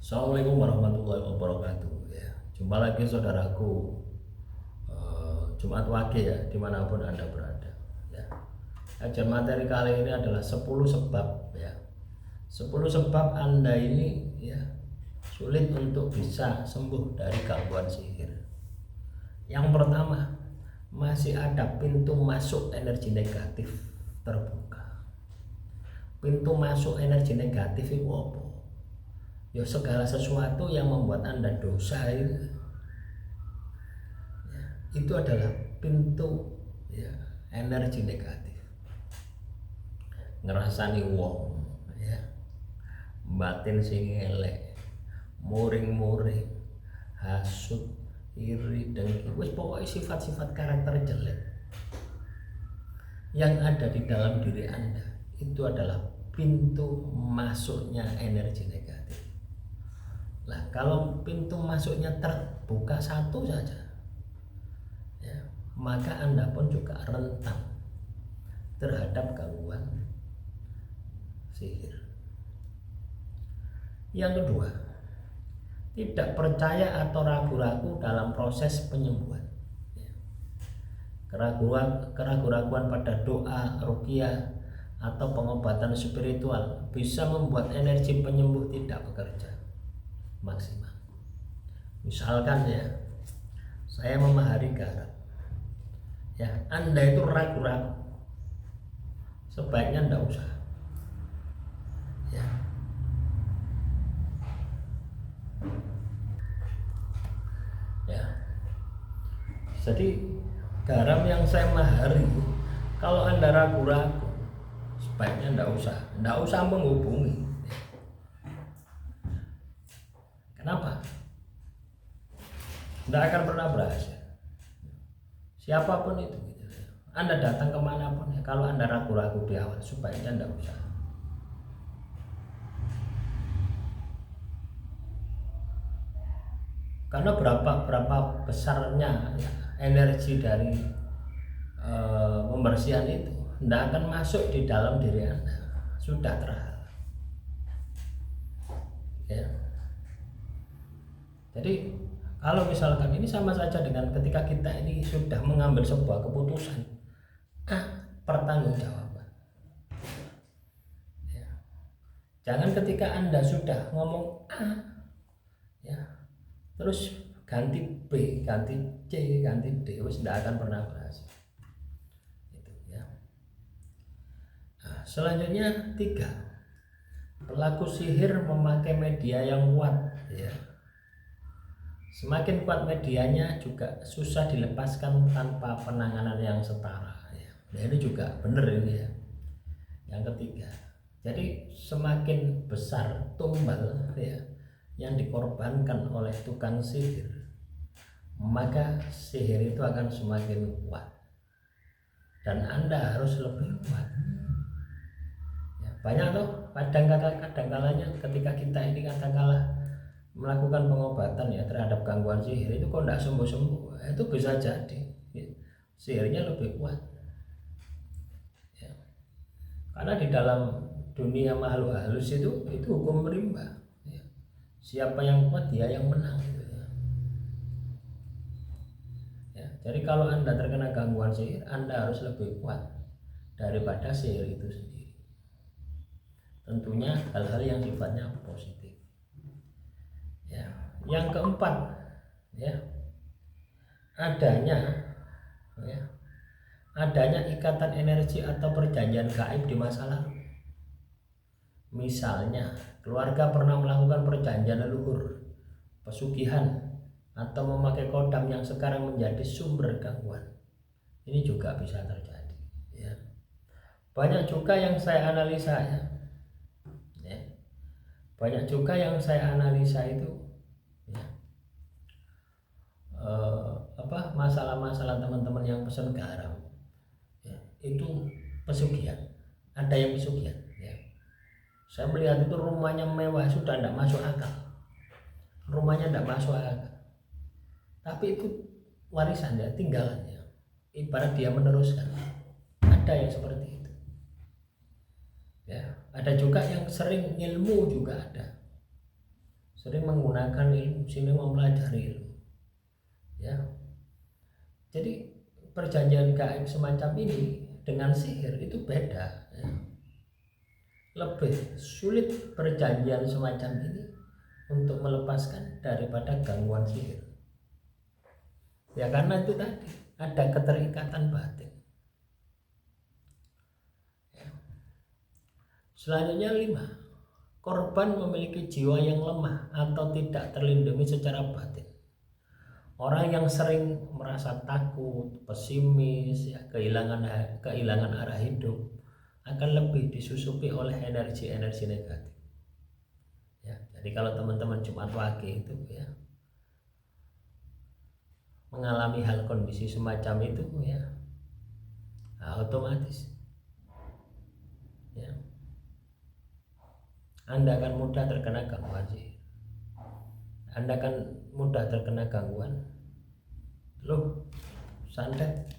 Assalamualaikum warahmatullahi wabarakatuh. Ya, jumpa lagi saudaraku, Jumat Wage ya, dimanapun anda berada. Ya, kajian materi kali ini adalah 10 sebab ya. 10 sebab anda ini ya sulit untuk bisa sembuh dari gangguan sihir. Yang pertama, masih ada pintu masuk energi negatif terbuka. Pintu masuk energi negatif itu apa? Ya segala sesuatu yang membuat anda dosa itu adalah pintu ya, energi negatif. Ngerasani wong ya, batin sing elek, muring-muring, hasut, iri, dengki, wis pokoknya sifat-sifat karakter jelek yang ada di dalam diri anda itu adalah pintu masuknya energi negatif. Nah, kalau pintu masuknya terbuka satu saja, ya, maka Anda pun juga rentan terhadap gangguan sihir. Yang kedua, tidak percaya atau ragu-ragu dalam proses penyembuhan. Keraguan-keraguan pada doa, ruqyah, atau pengobatan spiritual bisa membuat energi penyembuh tidak bekerja maksimal. Misalkan ya, saya memahari garam ya, anda itu ragu-ragu, sebaiknya anda usah ya. Ya, jadi garam yang saya mahari, kalau anda ragu-ragu, sebaiknya anda usah menghubungi. Kenapa? Tidak akan pernah berhasil. Siapapun itu, Anda datang kemanapun ya, kalau Anda ragu-ragu di awal, sebaiknya Anda usah. Karena berapa besarnya ya, energi dari pembersihan itu tidak akan masuk di dalam diri Anda, sudah terhalang. Ya. Jadi kalau misalkan ini sama saja dengan ketika kita ini sudah mengambil sebuah keputusan, pertanggungjawaban. Ya. Jangan ketika Anda sudah ngomong A, ya, terus ganti B, ganti C, ganti D, tidak akan pernah berhasil. Itu, ya. Nah, selanjutnya 3, pelaku sihir memakai media yang kuat. Ya. Semakin kuat medianya juga susah dilepaskan tanpa penanganan yang setara ya. Nah, ini juga benar ini ya. Yang ketiga, jadi semakin besar tumbal ya yang dikorbankan oleh tukang sihir, maka sihir itu akan semakin kuat dan Anda harus lebih kuat ya. Banyak tuh kadang-kalanya ketika kita ini katakanlah melakukan pengobatan ya terhadap gangguan sihir itu kok tidak sembuh-sembuh, itu bisa jadi ya, sihirnya lebih kuat ya. Karena di dalam dunia makhluk halus itu hukum rimba ya. Siapa yang kuat dia yang menang gitu ya. Ya, jadi kalau Anda terkena gangguan sihir, Anda harus lebih kuat daripada sihir itu sendiri. Tentunya hal-hal yang sifatnya positif. Ya, yang keempat ya, adanya ikatan energi atau perjanjian gaib di masa lalu. Misalnya keluarga pernah melakukan perjanjian leluhur, pesugihan, atau memakai kodam yang sekarang menjadi sumber gangguan. Ini juga bisa terjadi ya. Banyak juga yang saya analisa ya. Banyak juga yang saya analisa itu ya, masalah-masalah teman-teman yang pesan garam ya, itu pesugihan. Ada yang pesugihan ya. Saya melihat itu rumahnya mewah, sudah tidak masuk akal, rumahnya tidak masuk akal, tapi itu warisan ya, tinggalannya, ibarat dia meneruskan. Ada yang seperti itu ya. Ada juga yang sering ilmu juga ada. sering menggunakan ilmu, sini mempelajari ilmu, ya. Jadi perjanjian gaib semacam ini dengan sihir itu beda, ya. Lebih sulit perjanjian semacam ini untuk melepaskan daripada gangguan sihir, ya, karena itu tadi ada keterikatan batin. Selanjutnya 5, korban memiliki jiwa yang lemah atau tidak terlindungi secara batin. Orang yang sering merasa takut, pesimis, ya, kehilangan arah hidup akan lebih disusupi oleh energi-energi negatif. Ya, jadi kalau teman-teman Jumat Wage itu, ya, mengalami hal kondisi semacam itu, ya, otomatis, ya, Anda akan mudah terkena gangguan sihir. Anda akan mudah terkena gangguan loh, santet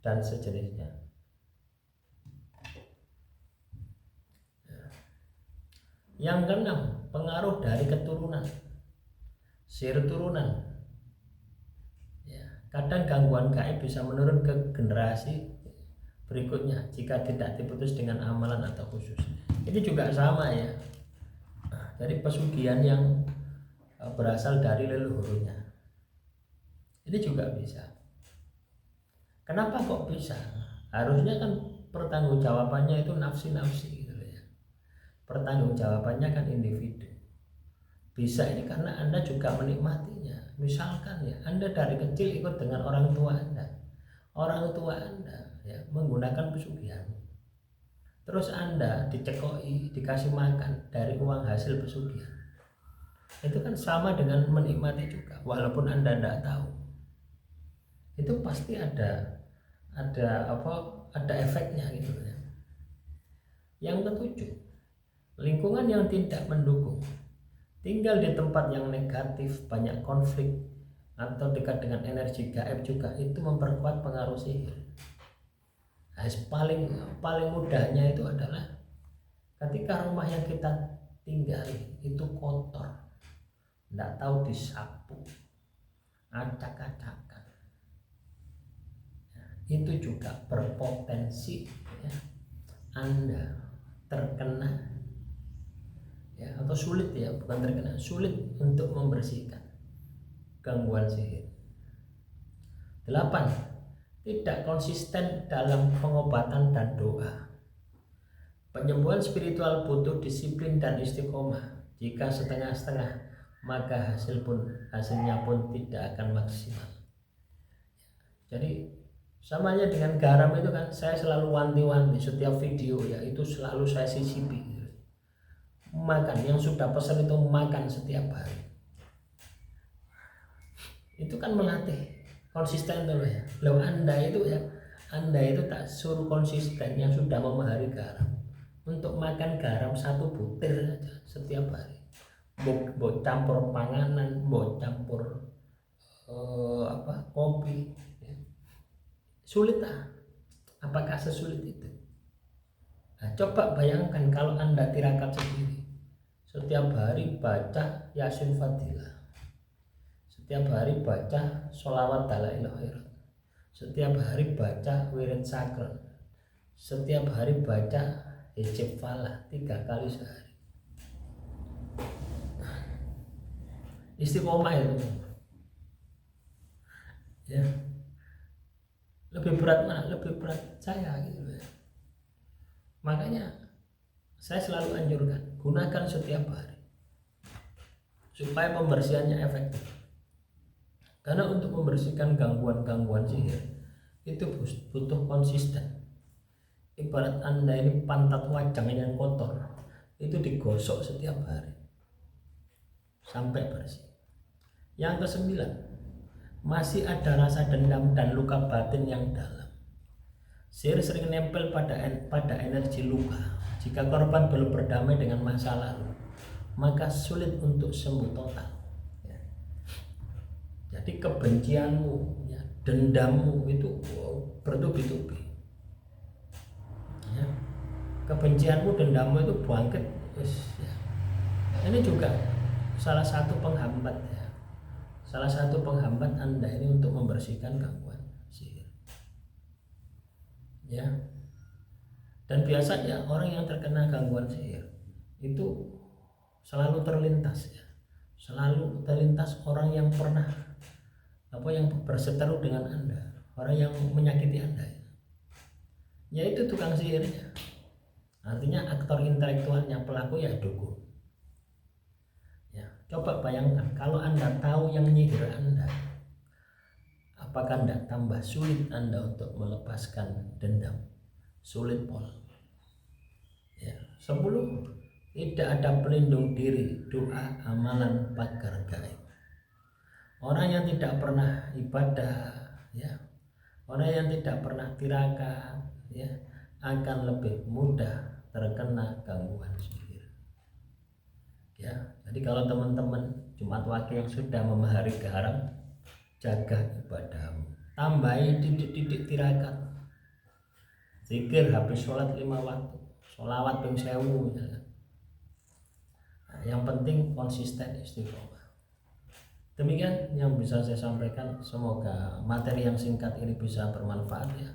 dan sejenisnya. Yang keenam, pengaruh dari keturunan, sihir turunan. Ya, kadang gangguan gaib bisa menurun ke generasi berikutnya jika tidak diputus dengan amalan atau khusus. Ini juga sama, ya. Dari pesugihan yang berasal dari leluhurnya, ini juga bisa. Kenapa kok bisa? Harusnya kan pertanggungjawabannya itu nafsi-nafsi gitu, ya. Pertanggungjawabannya kan individu. Bisa ini karena Anda juga menikmatinya. Misalkan, ya, Anda dari kecil ikut dengan orang tua Anda. Orang tua Anda, ya, menggunakan pesugihan. Terus Anda dicekoi, dikasih makan dari uang hasil pesugihan. Itu kan sama dengan menikmati juga, walaupun Anda tidak tahu. Itu pasti ada efeknya gitu, ya. Yang ketujuh, lingkungan yang tidak mendukung. Tinggal di tempat yang negatif, banyak konflik, atau dekat dengan energi gaib juga itu memperkuat pengaruh sihir. Nah, paling mudahnya itu adalah ketika rumah yang kita tinggali itu kotor, tidak tahu disapu, acak-acakan, itu juga berpotensi, ya, Anda terkena, ya, atau sulit, ya, bukan terkena, sulit untuk membersihkan gangguan sihir. 8, tidak konsisten dalam pengobatan dan doa. Penyembuhan spiritual butuh disiplin dan istiqomah. Jika setengah-setengah, maka hasilnya pun tidak akan maksimal. Jadi samanya dengan garam itu kan, saya selalu wanti-wanti setiap video, ya, itu selalu saya sisipi. Makan, yang sudah pesan itu makan setiap hari. Itu kan melatih konsisten dulu, ya. Loh, Anda itu tak suruh konsisten yang sudah memahami garam untuk makan garam 1 butir saja setiap hari. Mau campur panganan, mau campur kopi, ya. Sulit tak? Apakah sesulit itu? Nah, coba bayangkan kalau Anda tirakat sendiri, setiap hari baca Yasin Fadilah, setiap hari baca sholawat dalail khairat, setiap hari baca wirid sakral, setiap hari baca hijab falah 3 kali sehari. Istiqomah itu, ya. Lebih berat mana? Lebih berat saya gitu, ya. Makanya saya selalu anjurkan gunakan setiap hari supaya pembersihannya efektif. Karena untuk membersihkan gangguan-gangguan sihir itu butuh konsisten. Ibarat Anda ini pantat wajang yang kotor, itu digosok setiap hari sampai bersih. Yang ke-9, masih ada rasa dendam dan luka batin yang dalam. Sihir sering nempel pada energi luka. Jika korban belum berdamai dengan masa lalu, maka sulit untuk sembuh total. Jadi kebencianmu, ya, dendammu itu bertubi-tubi, ya. Kebencianmu, dendammu itu bangkit, ya. Ini juga salah satu penghambat ya. Salah satu penghambat Anda ini untuk membersihkan gangguan sihir. Ya. Dan biasanya orang yang terkena gangguan sihir itu selalu terlintas ya. Selalu terlintas orang yang pernah yang berseteru dengan Anda, orang yang menyakiti Anda. Ya itu tukang sihirnya. Artinya aktor intelektualnya pelaku ya dukun. Ya, coba bayangkan kalau Anda tahu yang menyihir Anda, apakah tidak tambah sulit Anda untuk melepaskan dendam? Sulit pol. Ya, 10 tidak ada pelindung diri, doa, amalan, pagar gaib. Orang yang tidak pernah ibadah, ya, orang yang tidak pernah tirakat, ya, akan lebih mudah terkena gangguan sihir. Ya, jadi kalau teman-teman Jumat Wage yang sudah memahari garam, jaga ibadahmu, tambahi titik-titik tirakat, zikir habis sholat 5 waktu, sholawat ping 1000, ya. Nah, yang penting konsisten istiqomah. Demikian yang bisa saya sampaikan, semoga materi yang singkat ini bisa bermanfaat ya.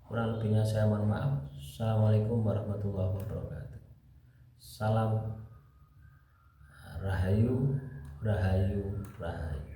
Kurang lebihnya saya mohon maaf. Assalamualaikum warahmatullahi wabarakatuh. Salam rahayu, rahayu, rahayu.